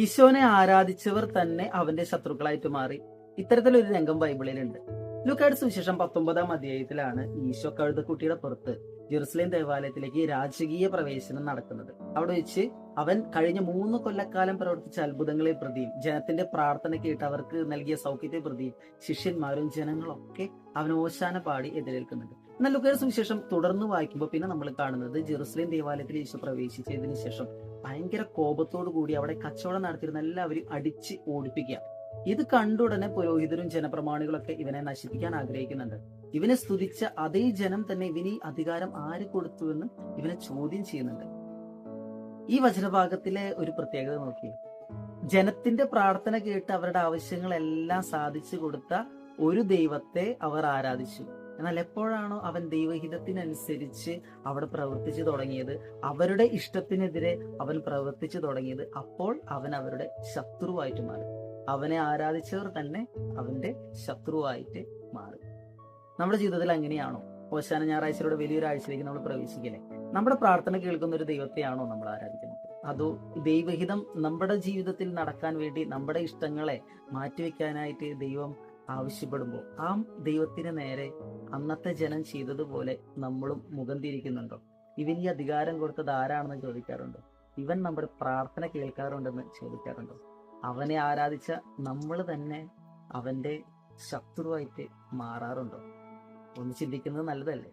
ഈശോനെ ആരാധിച്ചവർ തന്നെ അവന്റെ ശത്രുക്കളായിട്ട് മാറി. ഇത്തരത്തിലൊരു രംഗം ബൈബിളിലുണ്ട്. ലൂക്കായുടെ സുവിശേഷം 19-ാം അധ്യായത്തിലാണ് ഈശോ കഴുതക്കുട്ടിയുടെ പുറത്ത് ജെറുസലേം ദേവാലയത്തിലേക്ക് രാജകീയ പ്രവേശനം നടക്കുന്നത്. അവിടെ വെച്ച് അവൻ കഴിഞ്ഞ 3 കൊല്ലക്കാലം പ്രവർത്തിച്ച അത്ഭുതങ്ങളെ പ്രതിയും ജനത്തിന്റെ പ്രാർത്ഥന കേട്ട് അവർക്ക് നൽകിയ സൗഖ്യത്തെ പ്രതിയും ശിഷ്യന്മാരും ജനങ്ങളൊക്കെ അവൻ ഓശാന പാടി എതിരേൽക്കുന്നുണ്ട്. എന്നാൽ ലൂക്കയുടെ സുവിശേഷം തുടർന്ന് വായിക്കുമ്പോൾ പിന്നെ നമ്മൾ കാണുന്നത് ജെറുസലേം ദേവാലയത്തിൽ ഈശോ പ്രവേശിച്ചതിന് ശേഷം ഭയങ്കര കോപത്തോടു കൂടി അവിടെ കച്ചവടം നടത്തിയിരുന്ന എല്ലാവരും അടിച്ച് ഓടിപ്പിക്കുക. ഇത് കണ്ടുടനെ പുരോഹിതരും ജനപ്രമാണികളൊക്കെ ഇവനെ നശിപ്പിക്കാൻ ആഗ്രഹിക്കുന്നുണ്ട്. ഇവനെ സ്തുതിച്ച അതേ ജനം തന്നെ ഇവന് ഈ അധികാരം ആര് കൊടുത്തുവെന്ന് ഇവനെ ചോദ്യം ചെയ്യുന്നുണ്ട്. ഈ വചനഭാഗത്തിലെ ഒരു പ്രത്യേകത നോക്കി, ജനത്തിന്റെ പ്രാർത്ഥന കേട്ട് അവരുടെ ആവശ്യങ്ങളെല്ലാം സാധിച്ചു കൊടുത്ത ഒരു ദൈവത്തെ അവർ ആരാധിച്ചു. എന്നാൽ എപ്പോഴാണോ അവൻ ദൈവഹിതത്തിനനുസരിച്ച് അവിടെ പ്രവർത്തിച്ചു തുടങ്ങിയത്, അവരുടെ ഇഷ്ടത്തിനെതിരെ അവൻ പ്രവർത്തിച്ചു തുടങ്ങിയത്, അപ്പോൾ അവൻ അവരുടെ ശത്രുവായിട്ട് മാറി. അവനെ ആരാധിച്ചവർ തന്നെ അവന്റെ ശത്രുവായിട്ട് മാറി. നമ്മുടെ ജീവിതത്തിൽ അങ്ങനെയാണോ? ഓശാന ഞായറാഴ്ചയുടെ വലിയൊരു ആഴ്ചയിലേക്ക് നമ്മൾ പ്രവേശിക്കലേ. നമ്മുടെ പ്രാർത്ഥന കേൾക്കുന്ന ഒരു ദൈവത്തെയാണോ നമ്മൾ ആരാധിക്കുന്നത്? അതോ ദൈവഹിതം നമ്മുടെ ജീവിതത്തിൽ നടക്കാൻ വേണ്ടി നമ്മുടെ ഇഷ്ടങ്ങളെ മാറ്റിവെക്കാനായിട്ട് ദൈവം ആവശ്യപ്പെടുമ്പോൾ ആ ദൈവത്തിന് നേരെ അന്നത്തെ ജനം ചെയ്തതുപോലെ നമ്മളും മുഖം തിരിക്കുന്നുണ്ടോ? ഇവൻ ഈ അധികാരം കൊടുത്തത് ആരാണെന്ന് ചോദിക്കാറുണ്ടോ? ഇവൻ നമ്മുടെ പ്രാർത്ഥന കേൾക്കാറുണ്ടെന്ന് ചോദിക്കാറുണ്ടോ? അവനെ ആരാധിച്ച നമ്മൾ തന്നെ അവന്റെ ശത്രുവായിട്ട് മാറാറുണ്ടോ? ഒന്ന് ചിന്തിക്കുന്നത് നല്ലതല്ലേ?